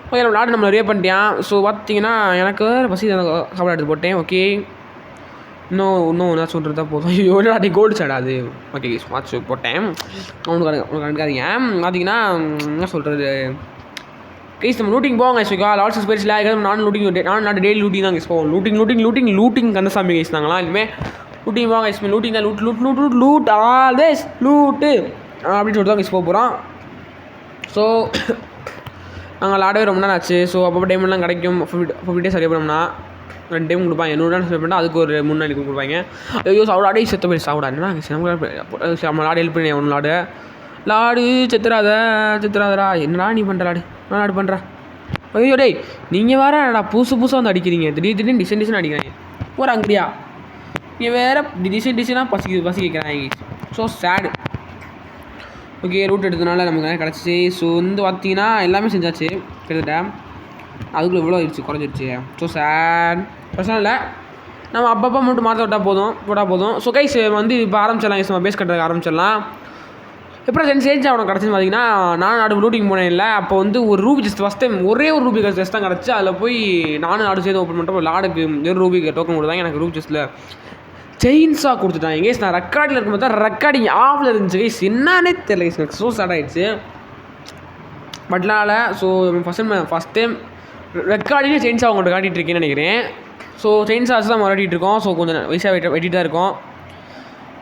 ஓகே நம்ம லாடு நம்மளை ரியே பண்ணிட்டேன். ஸோ பார்த்தீங்கன்னா எனக்கு பசி சாப்பிட எடுத்து போட்டேன். ஓகே இன்னும் என்ன சொல்கிறதா போதும். எவ்வளோ அடி கோல்டு சாடா அது. ஓகே வாட்ச் போட்டேன். உனக்கு அனுக்காதீங்க. பார்த்தீங்கன்னா என்ன சொல்கிறது கைஸ் நம்ம லூட்டிங் போவாங்க கைஸ். லாட்ஸ் ஸ்பேஸில் நான் டெய்லி லூட்டிங் தான் கைஸ் போவோம். லூட்டிங் கந்தசாமி கைஸ் நாங்களாம் இனிமேல் லூட்டிங் போவாங்க கைஸ். லூட்டிங் தான் லூட் ஆல்வேஸ் லூட்டு அப்படின்னு சொல்லிட்டு தான் கைஸ் போக போகிறோம். ஸோ நாங்கள் ஆடவே ரொம்ப நாள் ஆச்சு. ஸோ அப்போ டைம்லாம் கிடைக்கும். 50 days சரியாக பண்ணோம்னா 2 டைம் கொடுப்பாங்க. 100 நாள் ஸ்பெண்ட் பண்ணால் அதுக்கு ஒரு 3 நாளைக்கு கொடுப்பாங்க. ஐயோ சாப்பிடாடே செத்த போய் சாப்பிடா என்ன நம்ம லாடு ஹெல்ப் பண்ணி ஒன்று லாடு செத்துறாதடா. என்னடா நீ பண்ணுற லாடு பண்ணுறா. ஐயோ டேய் நீங்கள் வேறடா புதுசாக வந்து அடிக்கிறீங்க. திடீர்னு டிசைன் அடிக்கிறாங்க. போகிற அங்கடியா நீங்கள் வேறு டிசைனாக பசிக்கிறாங்க. ஸோ சேடு. ஓகே ரூட் எடுத்ததுனால நமக்கு கிடச்சிச்சு. ஸோ வந்து பார்த்தீங்கன்னா எல்லாமே செஞ்சாச்சு கிட்டத்தட்ட. அதுக்குள்ளே எவ்வளோ ஆயிடுச்சு குறைஞ்சிருச்சு. ஸோ சேட் பிரச்சனை இல்லை. நம்ம அப்பப்போ மட்டும் மாற்ற போட்டால் போதும். ஸோ கைஸ் வந்து இப்போ ஆரம்பிச்சிடலாம். நம்ம பேஸ் கட்டுறதுக்கு ஆரம்பிச்சிடலாம். எப்போ சேஞ்ச் ஆகணும் கிடச்சின்னு பார்த்தீங்கன்னா நானும் லூட்டிங் போனேன் இல்லை. அப்போ வந்து ஒரு ரூபி ஜஸ்ட் ஃபஸ்ட் டைம் ஒரே ஒரு ரூபி ஜஸ்ட் தான் கிடச்சி. அதில் போய் நானும் சேர்ந்து ஓப்பன் பண்ணிட்டோம். லாடுக்கு ஒரு ரூபிக்கு டோக்கன் கொடுத்தாங்க. எனக்கு ரூபி ஜஸ்ட்டில் செயின்ஸாக கொடுத்துட்டாங்க கைஸ். நான் ரெக்கார்டில் இருக்கும்போது தான் ரெக்கார்டிங் ஆஃபில் இருந்துச்சு கைஸ். என்னன்னே தெரியல கைஸ். எனக்கு ஸோ சேட் ஆகிடுச்சு பட்னால. ஸோ ஃபஸ்ட் டைம் ரெக்கார்டிங்கே செயின்ஸாக அவங்கள்ட்ட காட்டிகிட்டு இருக்கேன்னு நினைக்கிறேன். ஸோ செயின்ஸாக தான் விளையாடிட்டு இருக்கோம். ஸோ கொஞ்சம் வயசாக வெட்டிட்டு தான் இருக்கும்.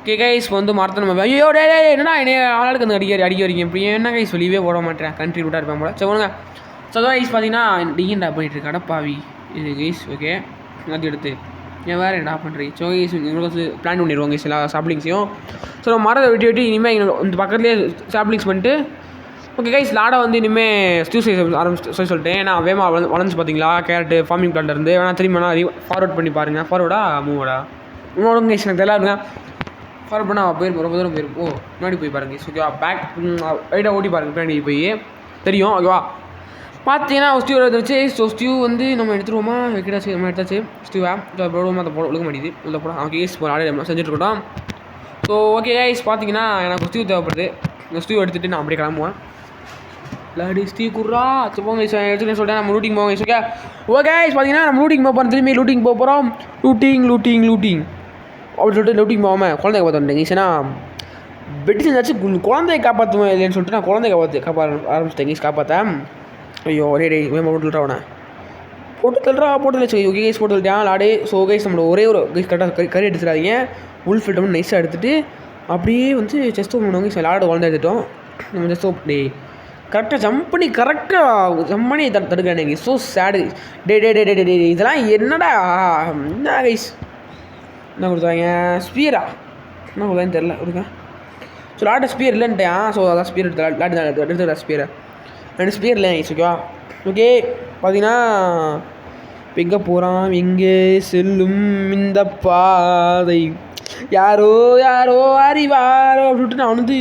ஓகே கைஸ் வந்து மரத்தை நம்ம ஐயோ டே என்னடா என்ன ஆளுக்கு வந்து அடிக்க வரீங்க இப்படி என்ன கைஸ் வெளியவே போட மாட்டேன். கண்ட்ரிபியூட்டாக இருப்பேன் போல. சரி ஒழுங்க. ஸோ அதான் கைஸ் பார்த்தீங்கன்னா டிஎன்டா பண்ணிட்டுருக்கு அடப்பாவி இது கைஸ். ஓகே எல்லாத்தையும் எடுத்து ஏன் வேறு என்ன பண்ணுறீங்க. ஸோ கைஸ் உங்களுக்கு பிளான் பண்ணிடுவோம் கைஸ் எல்லா சாப்ளிங்ஸையும். ஸோ நம்ம மரத்தை வெட்டி இனிமேல் இந்த பக்கத்துலேயே சாப்ளிங்ஸ் பண்ணிட்டு ஓகே கைஸ் லாடை வந்து இனிமேல் ஸ்டியூ செய்ய சொல்லிட்டேன். ஏன்னா வேகமாக வளர்ந்து பார்த்தீங்களா கேரட்டு ஃபார்மிங் பிளான்லேருந்து வேணா திரும்பினா ஃபார்வர்ட் பண்ணி பாருங்கள். ஃபார்வர்டா மூவோடா இன்னொரு கைஸ் எனக்கு தெரியல ஃபார்வர்ட் பண்ணால் போயிருப்போம். ரொம்ப தூரம் போயிருப்போம். முன்னாடி போய் பாருங்க கைஸ். ஓகேவா பேக் ரைட்டாக ஓட்டி பாருங்கள். பின்னாடி போய் தெரியும். ஓகேவா பார்த்தீங்கன்னா ஸ்டியூ எடுத்துருச்சு. ஸோ ஸ்டியூ வந்து நம்ம எடுத்துருவோமா வைக்கிட்டாச்சு. நம்ம எடுத்தாச்சு ஸ்டியூவா. போடுவோமா அதை ஒழுக்க மாட்டேது உள்ள போட. ஓகே கைஸ் ஒரு ஆடை செஞ்சுட்ருக்கோம். ஸோ ஓகே கைஸ் பார்த்தீங்கன்னா எனக்கு ஸ்டியூ தேவைப்படுது. இந்த ஸ்டியூ எடுத்துகிட்டு நான் அப்படியே கிளம்புவேன். லாடி ஸ்டியூ குர்ரா போங்க எடுத்துன்னு சொல்லிட்டேன். நம்ம லூட்டிங் போவோம் கைஸ். ஓகே ஓகே கைஸ் பார்த்தீங்கன்னா நம்ம லூட்டிங் போக போகிறோம். திரும்பி லூட்டிங் போக போகிறோம். லூட்டிங் அப்படி சொல்லிட்டு லூட்டிங் போகாமல் குழந்தைய காப்பாற்றுட்டேன் கைஸ். ஏன்னா பெட்டு செஞ்சாச்சு குழந்தைய காப்பாற்றுவேன் இல்லைன்னு சொல்லிட்டு நான் குழந்தைய காப்பாற்ற ஆரம்பிச்சிட்டேன் கைஸ். காப்பாற்றேன். ஐயோ டே போட்டு தள்ளுறா போட்டு ஓகே கைஸ் போட்டு தள்ளிட்டான் லாடு. ஸோ கைஸ் நம்மளோட ஒரே ஒரு கைஸ் கரெக்டாக கறி எடுத்துடாதீங்க. உள் ஃபில்ட்டை வந்து நைஸாக எடுத்துகிட்டு அப்படியே வந்து செஸ்ட் ஓப்பன் பண்ணுவாங்க. லாடு குழந்தை எடுத்துட்டோம். நம்ம செஸ்ட் ஓப்பன் கரெக்டாக ஜம்ப் பண்ணி தடுக்கிறானே. ஸோ சேடு டே இதெல்லாம் என்னடா என்ன கைஸ் என்ன கொடுத்தாங்க. ஸ்பியரா என்ன கொடுத்தாங்கன்னு தெரில கொடுங்க. ஸோ லாட்ட ஸ்பியர் இல்லைன்ட்டேன். ஸோ அதான் ஸ்பியர் எடுத்துக்கிறா ஸ்பியரை 2 ஸ்பியர் இல்லை கைஸ். ஓகேவா ஓகே பார்த்தீங்கன்னா இப்போ எங்கே போகிறான் எங்கே செல்லும் இந்த பாதை யாரோ அறிவாரோ அப்படின்ட்டு நான் வந்து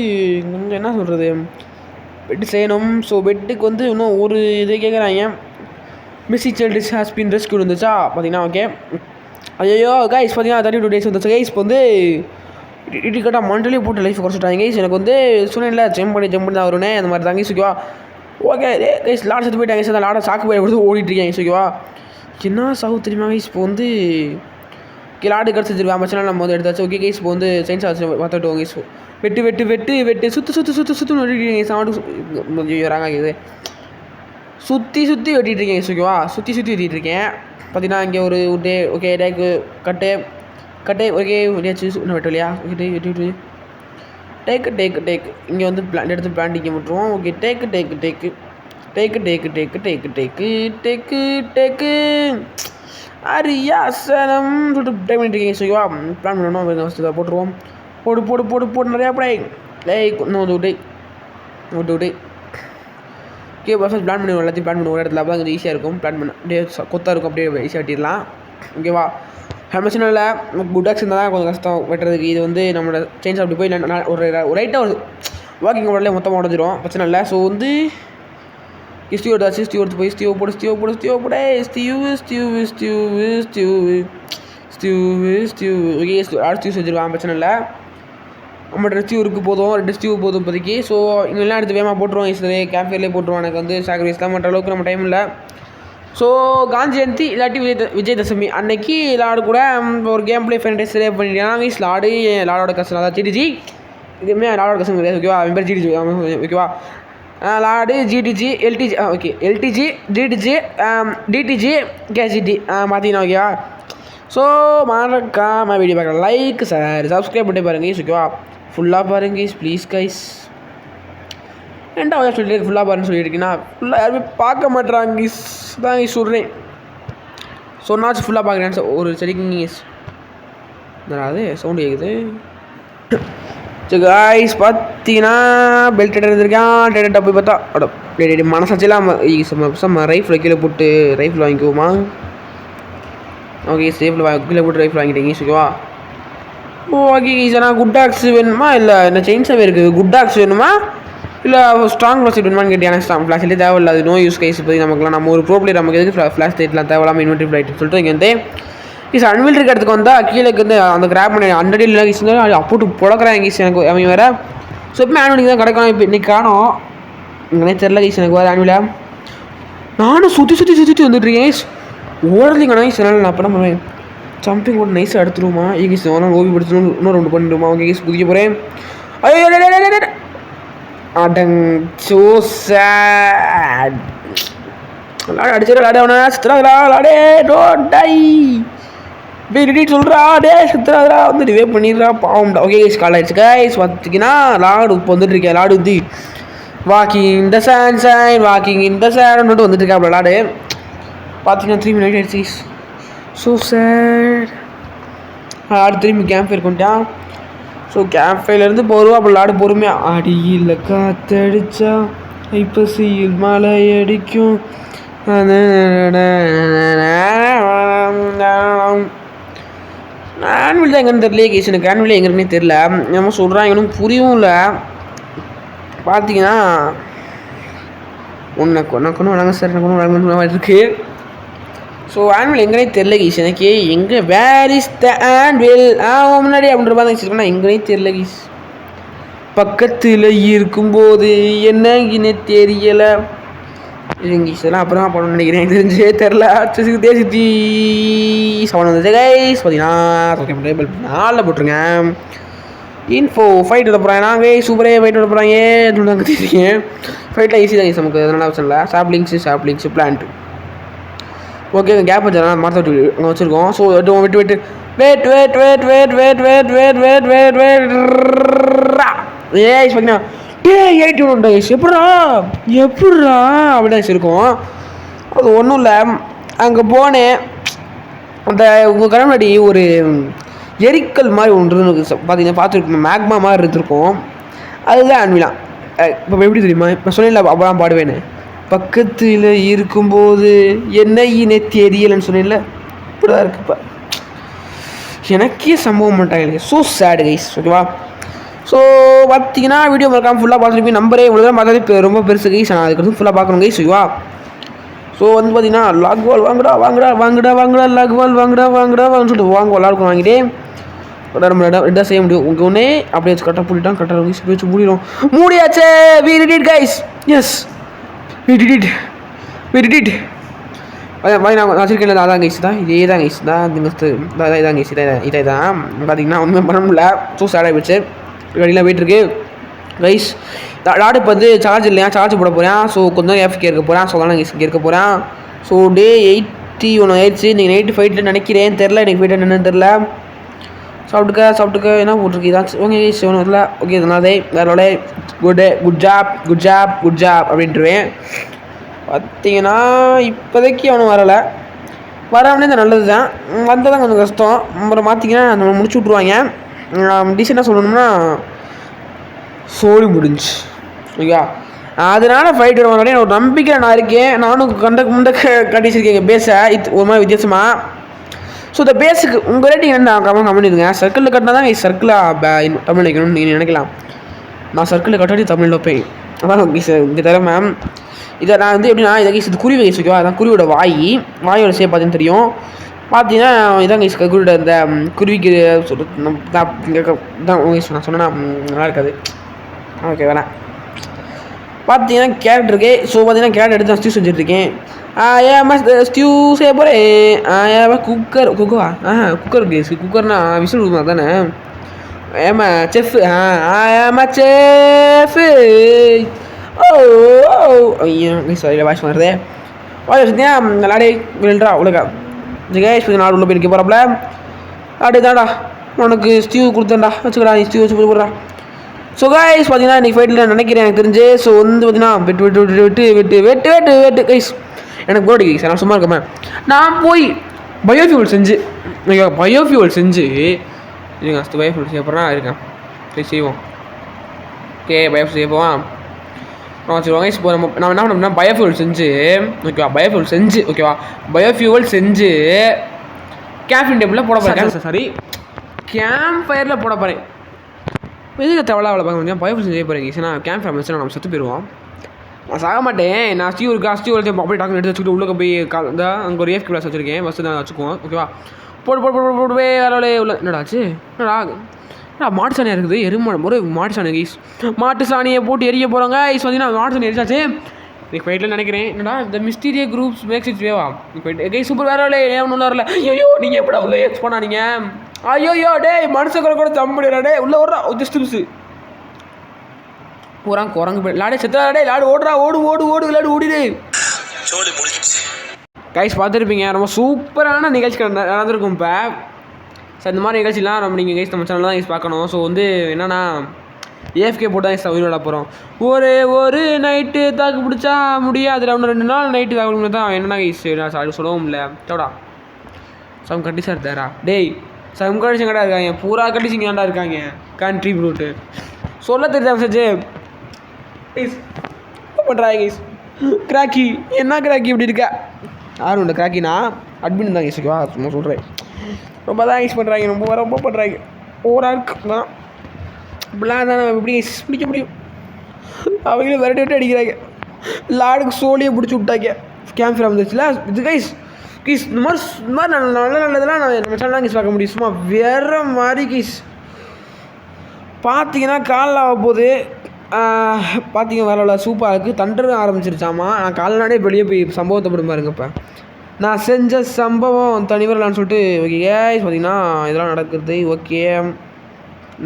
கொஞ்சம் என்ன சொல்கிறது பெட்டு செய்யணும். ஸோ பெட்டுக்கு வந்து இன்னும் ஒரு இது கேட்குறாங்க. மிஸ்ஸி சைல்டு ஹாஸ் பீன் ரெஸ்க்யூ இருந்துச்சா பார்த்தீங்கன்னா. ஓகே ஐயோ கைஸ் பார்த்தீங்கன்னா 32 days வந்துச்சு கைஸ். இப்போ வந்து இடிக்கட்டாக மண்டலே போட்டு லைஃப் குறைச்சிட்டாங்க கைஸ். எனக்கு வந்து சொன்னேன்ல ஜம்ப் பண்ணி தான் வருனே அந்த மாதிரி தாங்க ஓகேவா. ஓகே கைஸ் லாட் செத்து போயிட்டாங்க கைஸ். அந்த லாடை சாக்கு போய் கொடுத்து ஓடிட்டுருக்கேன் கைஸ். ஓகேவா என்ன சாகு தெரியுமா கைஸ். இப்போ வந்து லாடு கிடச்சிருவேன் மச்சனால் நம்ம வந்து எடுத்தாச்சு. ஓகே கைஸ் இப்போ வந்து சயின்ஸ் ஆச்சு பார்த்துட்டோம் கைஸ். வெட்டு வெட்டு வெட்டு வெட்டு சுற்றி வெட்டிட்டீங்க சவுண்டு வராங்க இது சுற்றி வெட்டிகிட்ருக்கேன் ஓகேவா சுற்றி வெட்டிகிட்ருக்கேன். பார்த்தீங்கன்னா இங்கே ஒரு டே ஓகே டேக்கு கட்டு ஓகே வெட்டியாச்சு இன்னும் வெட்டலையா ஓகே டேக்கு இங்கே வந்து பிளான் எடுத்து பிளான்டிங்க விட்டுருவோம். ஓகே டேக்கு அரியாசனம் சொல்லிட்டு டைம் பண்ணிட்டுருக்கீங்க ஓகேவா பிளான் பண்ணணும் போட்டுருவோம். போடு நிறையா இன்னும் விட்டு ஓகே ஃபஸ்ட் பிளான் பண்ணுவோம் எல்லாத்தையும் பிளான் பண்ணுவோம் ஒரு இடத்துல அப்போ கொஞ்சம் ஈஸியாக இருக்கும் பிளான் பண்ண அப்படியே கொத்தாக இருக்கும் அப்படியே ஈஸியாக வெட்டிடலாம் ஓகேவா. பிரச்சனை இல்லை குட்டாக்ஸ் இருந்தால் தான் கொஞ்சம் கஷ்டம் வெட்டுறதுக்கு. இது வந்து நம்மளோட சேஞ்ச் அப்படி போய் ஒரு ரைட்டாக ஒரு வாக்கிங் உடனே மொத்தமாக உடஞ்சிரும் பிரச்சனை இல்லை. ஸோ வந்து ஸ்டியூ எடுத்து போய் ஸ்டியூ போடு ஓகே ஸ்டியூ செஞ்சுருவான் பிரச்சனை இல்லை. நம்மகிட்ட ஸ்டியூ இருக்குது போதும் 2 ஸ்டியூ போதும் இப்போதைக்கு. ஸோ இங்கெல்லாம் எடுத்து வேகமாக போட்டுருவோம் ஈஸிலே கேஃபேர்லேயே போட்டுருவோம். எனக்கு வந்து சாக்ரிஃபைஸ் தான் பண்ணுற அளவுக்கு நம்ம டைம் இல்லை. ஸோ காந்தி ஜெயந்தி இல்லாட்டி விஜயதசமி அன்னைக்கு லாடு கூட ஒரு game play fine days save பண்ணிட்டேன். லாடோட கஷ்டம் அதான் ஜிடிஜி இதுவுமே லாடோட கஷ்டம் கிடையாது ஓகேவா. அவன் பேர் ஜிடிஜி ஓகேவா. Laddu GTG எல்டிஜி okay எல்டிஜி GTG DDG கேஜிடி பார்த்தீங்கன்னா ஓகேவா. ஸோ மறக்காமல் வீடியோ பார்க்கலாம் லைக் சார் சப்ஸ்கிரைப் பண்ணி பாருங்க ஓகேவா. ஃபுல்லாக பாருங்க ப்ளீஸ் கைஸ். ஏன்டா சொல்லிட்டு ஃபுல்லாக பாருன்னு சொல்லியிருக்கீங்கன்னா ஃபுல்லாக யாருமே பார்க்க மாட்டேறாங்க தான் சொல்கிறேன். சொன்னாச்சு ஃபுல்லாக பார்க்குறேன் ஒரு செடிக்குங்க அது சவுண்டு கேட்குது. சரி காய்ஸ் பார்த்தீங்கன்னா பெல்ட் எடுத்துருக்கேன் டேட்டா போய் பார்த்தா அட மனசாச்செல்லாம் ரைஃபில் கீழே போட்டு ரைஃபில் வாங்கிக்குவோமா. ஓகே சேஃபில் கீழே போட்டு ரைஃபில் வாங்கிட்டீங்க ஓகேவா. ஓகே ஈஸியாக குட் டாக்ஸ் வேணுமா இல்லை என்ன செயின்ஸாகவே இருக்குது குட் டாக்ஸ் வேணுமா இல்லை ஸ்ட்ராங் ஃப்ளாஷ் வேணுமான்னு கேட்டேன். ஸ்ட்ராங் ஃப்ளாஷ் இல்லை தேவையில்லை அது நோ யூஸ் கைஸ். இப்போதைக்கு நமக்குலாம் நம்ம ஒரு ப்ரோ பிளேயர் நமக்கு எதுக்கு ஃப்ளாஷ் லைட்லாம் தேவையில்லாமல் இன்வென்ட்ரி லைட் சொல்லிட்டு இங்கே வந்து அன்வில் இருக்க இடத்துக்கு வந்தால் கீழே வந்து அந்த கிராப் பண்ணி 100 இல்லை அப்போட்டு புழக்கிறாங்க ஈஸ் எனக்கு அவன் வேறு. ஸோ எப்பவுமே ஆன்வலுக்கு தான் கிடைக்கணும். இப்போ இன்றைக்கி காணும் இங்கே தெரில ஈஸ் எனக்கு வேறு ஆன்வில நானும் சுற்றி வந்துட்டுருக்கேன் ஓடுறதுங்க நைஸ். அதனால் நான் பண்ண பண்ணுவேன் ஜம்பிங் போட்டு நைஸாக எடுத்துருவோமா ஈஸ் ஆனால் ஓவி படுத்தணும் இன்னும் 2 பண்ணிடுமா ஓகே ஈஸ் குதிக்க போகிறேன். ஐயோ அடங் சோ சேட் அடிச்சிட விளாடே சித்திராதரா விளாடே டோன்ட் டை வெடி சொல்கிறா டே சித்திராதரா வந்து ரிவே பண்ணிடுறா பாவம்டா. ஓகே கைஸ் கால் ஆயிடுச்சு கைஸ் பார்த்தீங்கன்னா லாடு இப்போ வந்துட்டுருக்கேன். லாடு வந்து வாக்கிங் இந்த சேண்ட் வந்துட்டுருக்கேன் அப்போ லாடு பார்த்தீங்கன்னா 3 minutes ஆயிடுச்சு ஸோ சேட். லாடு திரும்பி கேம்ப் ஃபயர் கொண்டான். ஸோ கேம்ப் ஃபயர்லேருந்து போடுவோம் அப்போ லாடு பொறுமையாக அடியில் காற்றடிச்சா ஐப்பசியில் மழை அடிக்கும் ஆன்வில் தான் எங்கன்னு தெரியல கேஸ் எனக்கு ஆன்வில் எங்கே இருக்குன்னே தெரில நம்ம சொல்கிறான் எனக்கு புரியவும் இல்லை. பார்த்தீங்கன்னா கொண்டு வராங்க சார் கொண்டு வராங்க இருக்கு. ஸோ ஆன்வில் எங்கனே தெரில கீஸ் எனக்கு எங்கே வேர் இஸ் த ஆன்வில் முன்னாடி அப்படின்ற மாதிரி தான் எங்கனே தெரில கீஸ். பக்கத்தில் இருக்கும்போது என்ன இனே தெரியலை கீஸ் இதெல்லாம் அப்புறம் பண்ணணும்னு நினைக்கிறேன் தெரிஞ்சே தெரில. சுற்றி 7 வந்து கைஸ் பார்த்தீங்கன்னா 4 போட்டுருங்க. இன்ஃபோ ஃபைட் விட போகிறாங்க நாங்கள் சூப்பரே ஃபைட் விட போகிறாங்க நாங்கள் தெரியுங்க. ஃபைட்லாம் ஈஸி தான் நமக்கு அதனால் அவசரம் இல்லை. சாப்லிங்ஸு பிளான்ட்டு ஓகே கேப் வச்சுருக்கோம் மரத்தை விட்டு அங்கே வச்சுருக்கோம். ஸோ விட்டு ஏய் பார்த்தீங்கன்னா டே 81 எப்பட்றா அப்படிதான் இருக்கும். அது ஒன்றும் இல்லை அங்கே போனேன் அந்த உங்கள் கண்ணாடி ஒரு எரிக்கல் மாதிரி ஒன்று பார்த்தீங்கன்னா பார்த்துருக்கோம் மேக்மா மாதிரி இருந்திருக்கும் அதுதான் ஆன்விலாம். இப்போ எப்படி தெரியுமா இப்போ சொன்னேன்ல அப்போலாம் பாடுவேன்னு பக்கத்தில் இருக்கும்போது என்ன இனே தெரியலைன்னு சொன்னேன்ல இப்படி தான் இருக்குது. இப்போ எனக்கே சம்பவம் பண்ணிட்டாங்க ஸோ சேடு கைஸ் ஓகேவா. ஸோ பார்த்தீங்கன்னா வீடியோ மறக்காமல் ஃபுல்லாக பார்த்துருப்பீங்க நம்பரே இவ்வளோ தான் பார்த்தாலே ரொம்ப பெருசு கைஸ். நான் அதுக்கு ஃபுல்லாக பார்க்கணும் கைஸ் ஓகேவா. ஸோ வந்து பார்த்தீங்கன்னா லாக்வால் வாங்குடா வாங்குன்னு சொல்லிட்டு வாங்குவோம் வாங்கிட்டே நம்ம ரெண்டாக செய்ய முடியும். உங்கள் ஒன்றே அப்படியே வச்சு கரெக்டாக பூட்டிட்டான் கரெக்டாக வச்சு மூடிடும் மூடியாச்சே. We did it guys yes we did it நான் வச்சிருக்கேன் அதான் கைஸ் தான் இதே தான் கைஸ் தான் இதான் கைஸ் இதை தான் பார்த்தீங்கன்னா ஒன்றுமே பண்ண முடியல. ஸோ சேடாக போச்சு கடிலாம் போயிட்டுருக்கு கைஸ். லாடு இப்போ வந்து சார்ஜ் இல்லையா, சார்ஜ் போட போகிறேன். ஸோ கொஞ்சம் எஃப்கே இருக்க போகிறேன். ஸோ அதனால் இங்கே இருக்க போகிறேன். ஸோ டே 81 ஆயிடுச்சு. நீங்கள் நைட்டு ஃபைட்டில் நினைக்கிறேன், தெரில எனக்கு ஃபைட் என்னன்னு தெரில. சாப்பிட்டுக்க என்ன போட்டிருக்கு இதான். ஓகே கைஸ் ஒன்றும் இல்லை. ஓகே இதனாலே வேறோட குட் ஜாப் அப்படின்ட்டுருவேன். பார்த்தீங்கன்னா இப்போதைக்கு அவனும் வரலை. வரவனே இந்த நல்லது தான், வந்தால் தான் கொஞ்சம் கஷ்டம். அப்புறம் பார்த்தீங்கன்னா நம்ம முடிச்சு விட்ருவாங்க. டீசெண்டாக சொல்லணும்னா சோழி முடிஞ்சு ஓகேவா. அதனால் ஃபைட் விட ஒரு நம்பிக்கை நான் இருக்கேன். நானும் கட்டிச்சிருக்கேன் பேஸை ஒரு மாதிரி வித்தியாசமாக. ஸோ இந்த பேஸுக்கு உங்கள் ரேட்டிங் என்ன கமெண்ட் பண்ணிடுங்க. சர்க்கிளில் கட்டினா தான் சர்க்கிளாக தமிழ் வைக்கணும்னு நீங்கள் நினைக்கலாம். நான் சர்க்கிளில் கட்டாட்டி தமிழ் வைப்பேன். அதான் இங்கே தர மேம். இதை நான் வந்து எப்படின்னா இதை இது குருவி கைஸ் ஓகேவா. அதான் குருவியோட வாயோட சேப் பார்த்தீங்கன்னு தெரியும். பார்த்தீங்கன்னா இதான் கைஸ் குருவியோட இந்த குருவிக்கு தான் நான் சொன்னேன்னா நல்லா இருக்காது. ஓகே வேணாம். பார்த்தீங்கன்னா கேரட் இருக்கு. ஸோ பார்த்தீங்கன்னா கேரட் எடுத்து நான் ஸ்டியூ செஞ்சுட்ருக்கேன். ஸ்டியூ செய்ய போகிறேன். Cooker case. குக்கர்னா விசில் விடுமா தானே. ஏமா செஃப். செஃப். ஐயோ சாரி வாய்ஸ் வருது. வாய்ஸ் வச்சுருந்தேன் விளாடே விளையாடுறா உலகா ஜெகேஷ் நாடு உள்ள போயிருக்க போகிறாப்புல. அப்படியே தான்டா உனக்கு ஸ்டியூ கொடுத்தேன்டா வச்சுக்கடா. நீ ஸ்டியூ வச்சு போடுறா. ஸோ கைஸ் பார்த்தீங்கன்னா இன்றைக்கி ஃபைட்டில் நினைக்கிறேன் எனக்கு தெரிஞ்சு. ஸோ வந்து பார்த்தீங்கன்னா வெட்டு கைஸ் எனக்கு போடி கைஸ். நான் சும்மா இருக்கேன். நான் போய் பயோஃபியூல் செஞ்சு இருங்க. பயோஃபியூல் செய்ய போகிறேன் இருக்கேன். சரி செய்வோம். ஓகே பயோஃபியூல் செய்ய போவான் வச்சுருவாங்க. இப்போ நம்ம என்ன பண்ணோம்னா பயோஃபியூல் செஞ்சு ஓகேவா. பயோஃபியூவல் செஞ்சு கேம்பிங் டேபிளில் போட போகிறேன். சாரி கேம்ப் ஃபயரில் போட போகிறேன். எதுக்கு தேவையில்ல அவ்வளோ பார்க்க முடியும். பயப்பட செய்ய போகிறீங்க. ஏன்னா கேம்ப் ஃபயர் வச்சுனா நம்ம செத்து போயிடுவோம். நான் சாக மாட்டேன். நான் ஸ்டியூ அப்படியே டாக்டர் எடுத்து வச்சுக்கிட்டு உள்ளே போய் அங்கே ஒரு ஏஃப்கே கிளாஸ் வச்சுருக்கேன். ஃபஸ்ட்டு நான் வச்சுக்குவோம் ஓகேவா. போடுவே வேலை உள்ள என்னடாச்சு. என்னடா மாட்டு சாணியாக இருக்குது. ஒரு மாட்டு சாணி கைஸ். மாட்டு சாணியை போட்டு எரிய போகிறாங்க கைஸ். பார்த்தீங்கன்னா மாட்டு சாணி எரிச்சாச்சு. இன்னைக்கு ஃபைட்டில் நினைக்கிறேன். என்னடா இந்த மிஸ்டீரிய குரூப்ஸ் மேக்ஸ் இட்ஸ் வேவா போயிட்டு கைஸ் சூப்பர் வேலை ஏன் ஒன்றும் வரல. ஐயோ நீங்கள் எப்படா உள்ள எக்ஸ் பண்ணாதீங்க. ஐயோ டேய் மனுஷன் கூட தம்பிடா டே உள்ளே ஓடுறா ஜஸ்ட் மிஸ் போகிறான் குரங்கு போய் லாடே செத்துறா. டே லாடு ஓடுறா ஓடு விளையாடு ஓடிடு. கைஸ் பார்த்துருப்பீங்க ரொம்ப சூப்பரான நிகழ்ச்சிகள் நடந்திருக்கும். இப்போ சார் இந்த மாதிரி நிகழ்ச்சிலாம் நம்ம நீங்கள் கைஸ் நம்ம சேனலில் தான் கைஸ் பார்க்கணும். ஸோ வந்து என்னென்னா ஏஎஃப்கே போட்டு தான் கைஸ் உயிரோட போகிறோம். ஒரு நைட்டு தாக்கு பிடிச்சா முடியாது. ஒன்று 2 நாள் நைட்டு தாக்கு பிடிச்சா தான் என்னென்னா கைஸ் நான் சொல்லவும் இல்லை. தோடா சம் கட்டிஸாக இருந்தாரா டேய் சம் கட்டிஷங்கடா இருக்காங்க. பூரா கட்டிஷிங் ஏன்டா இருக்காங்க. கண்ட்ரி ப்ரூட்டு சொல்ல தெரிஞ்ச மெசேஜ் கைஸ் பண்ணுறாங்க கைஸ். கிராக்கி என்ன கிராக்கி இப்படி இருக்கா. யாரும் இல்லை கிராக்கினா அட்மின் தான் கைஸ் ஓகேவா. சும்மா சொல்கிறேன். ரொம்ப தான் கைஸ் பண்ணுறாங்க. ரொம்ப பண்ணுறாங்க. ஓவராக இருக்கு தான் இப்படிலாம் தான் எப்படி கைஸ் பிடிக்க முடியும். அவங்களும் விரட்டி அடிக்கிறாங்க. லாடுக்கு சோழியை பிடிச்சி விட்டாங்க. கேம்ப் ஃபயர் வந்துச்சுல இது கைஸ் இந்த மாதிரி நல்லதெல்லாம் நம்ம சேனல் தான் கைஸ் பார்க்க முடியும். சும்மா வேறு மாதிரி கைஸ் பார்த்தீங்கன்னா காலைல ஆக போகுது. பார்த்தீங்க வேலை சூப்பராக இருக்குது. தண்டர் ஆரம்பிச்சிருச்சாமா. நான் காலைநாடே வெளியே போய் சம்பவத்தை படும் பாருங்க. இப்போ நான் செஞ்ச சம்பவம் தனிவரலான்னு சொல்லிட்டு ஓகே கேஸ் பார்த்தீங்கன்னா இதெல்லாம் நடக்குது. ஓகே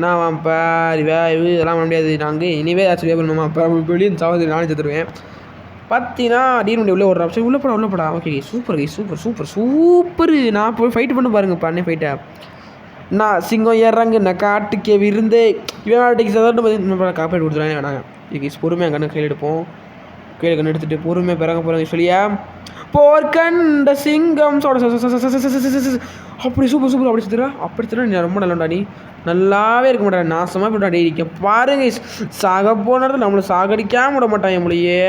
நான் இப்போ இதெல்லாம் பண்ண முடியாது. நாங்கள் இனிமே ஏதாச்சும் வே பண்ணுமா. இப்போ வெளியே சாவது நானே செத்துருவேன். பார்த்தீங்கன்னா டீனுடைய உள்ளே ஒரு ஆப்ஷன் உள்ளப்படா. Okay super super. நான் போய் ஃபைட்டு பண்ண பாருங்க. இப்போ அண்ணே ஃபைட்டை நான் சிங்கம் ஏறாங்க நான் காட்டுக்கே விருந்து இவன் காப்பீடு கொடுத்துருவாங்க. வேணாங்க பொறுமையாக கண்ணு கையில் எடுப்போம். கையில் கண்ணு எடுத்துகிட்டு பொறுமையாக பிறங்க போகிறாங்க சொல்லியா போர்க்கண்ட சிங்கம் அப்படி சூப்பர் அப்படி சுற்றுறா. அப்படி சுற்றுறா நீ ரொம்ப நல்லடா. நீ நல்லாவே இருக்க மாட்டேன். நாசமாக போய்ட்டா. டெய்லிக்க பாருங்க சாக போனது நம்மளை சாகடிக்காம விட மாட்டான் நம்மளையே.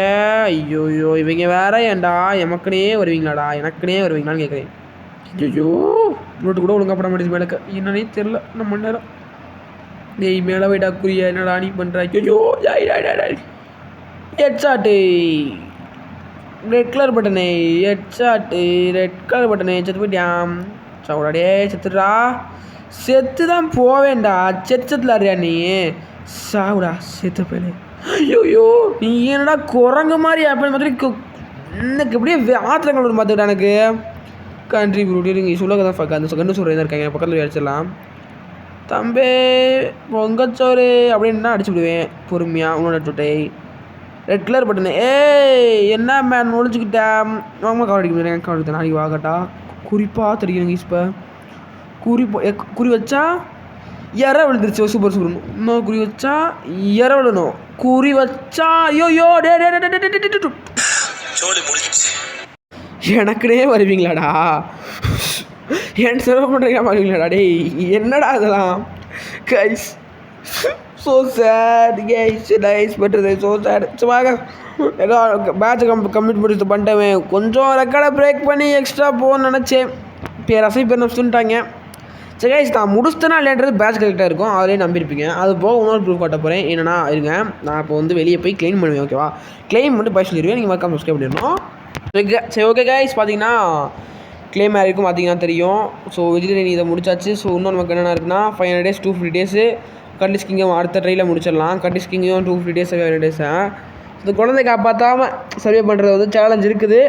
ஐயோ இவங்க வேற ஏன்டா எனக்குனே வருவீங்களான்னு கேட்குறேன். ஐயோ நோட்டு கூட ஒழுங்கா பட மாட்டேது. மேலே என்னன்னே தெரில. நம்ம நேரம் டேய் மேலே போய்ட்டா குறியா என்னடா நீ பண்ணுற. ஐயோ ஹெட்ஷாட்டு ரெட் கலர் பட்டனே செத்து போயிட்டான். சவுடாடே செத்துடா. செத்து தான் போவேண்டா. செத்துல அறியா நீ சாவுடா செத்து போயிடு. ஐயோ நீ என்னடா குரங்கு மாதிரி அப்படி மாதிரி எனக்கு எப்படியே ஆத்திரங்கள் வரும் பார்த்துக்கிட்டா எனக்கு. கண்ட்ரி ப்ரூட் இருங்க சொல்லுங்க தான் அந்த கண்டு சொல்கிறேன் இருக்காங்க பக்கத்தில் அடிச்சிடலாம். தம்பி பொங்கச்சோறு அப்படின்னா அடிச்சு விடுவேன் பொறுமையாக உன்னோட தொட்டை ரெட் கலர் பட்டனு ஏய் என்ன மேன் ஒழிச்சுக்கிட்டேன் ரொம்ப கவர் அடிக்க முடியாது கவர் அடித்தேன் நாளைக்கு வாகட்டா குறிப்பாக தெரியும் இப்போ குறி வச்சா இற விழுந்துருச்சு சூப்பர் சூப்பர் இன்னும் குறி வச்சா இற விழணும் குறி வச்சா ஐயோ எனக்குனே வருவீங்களாடா என் செலவு பண்ணுறீங்களா வருவீங்களாடா டேய் என்னடா அதெல்லாம் guys so sad guys nice பட்டுறது ஸோ சேட் சும்மாக ஏதோ பேட்சை கம்ப்ளீட் பண்ணிட்டேன் கொஞ்சம் ரெக்கார்டை பிரேக் பண்ணி எக்ஸ்ட்ரா போகணும்னு நினச்சேன் பேரசை பேர் சொல்லிட்டாங்க சரி கைஸ் நான் முடிச்சுட்டேனா இல்லைன்றது பேட்ச் கரெக்டாக இருக்கும் அதிலே நம்பியிருப்பீங்க அது போக இன்னொரு ப்ரூஃப் காட்ட போகிறேன் என்னென்னா இருங்க நான் இப்போ வந்து வெளியே போய் க்ளைம் பண்ணுவேன் ஓகேவா க்ளைம் பண்ணிட்டு போய் சொல்லிடுவேன் நீங்கள் மறக்காம சப்ஸ்கிரைப் பண்ணிடணும் சரி ஓகே கைஸ் பார்த்தீங்கன்னா க்ளைம் ஆகிருக்கும் பார்த்தீங்கன்னா தெரியும் ஸோ வெஜிடேரியன் இதை முடிச்சாச்சு ஸோ இன்னும் நமக்கு என்னென்ன இருக்குன்னா 500 days 250 days கட்லிஸ் கிங்கும் அடுத்த ட்ரையில் முடிச்சிடலாம் கட்லிஸ் கிங்கும் 250 days 500 days இந்த குழந்தை காப்பாற்றாமல் சர்வே பண்ணுறது வந்து சேலஞ்ச் இருக்குது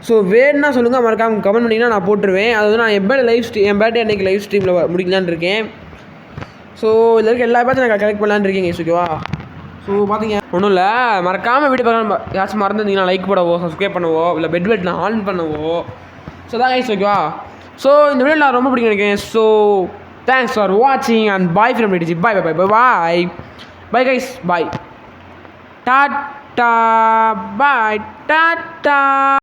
ஸோ வேணுன்னா சொல்லுங்கள் மறக்காம கமெண்ட் பண்ணிங்கன்னா நான் போட்டுருவேன் அது வந்து நான் என் பேட்டே அன்றைக்கி லைவ் ஸ்ட்ரீமில் முடிக்கலான்னு இருக்கேன் ஸோ இதில் இருக்க எல்லா பேச்சும் நான் கலெக்ட் பண்ணலான்னு இருக்கேங்க ஓகேவா ஸோ பார்த்தீங்க ஒன்றும் இல்லை மறக்காமல் வீட்டு பக்கம் யாச்சும் மறந்துருந்தீங்கன்னா லைக் போடவோ சப்ஸ்கிரைப் பண்ணவோ இல்லை பெட் நான் ஆன் பண்ணவோ ஸோ தான் கைஸ் ஓகேவா ஸோ இந்த வீடியோ நான் ரொம்ப பிடிக்கும் நினைக்கிறேன் ஸோ தேங்க்ஸ் ஃபார் வாட்சிங் and bye from DG bye bye bye bye bye guys bye tata bye tata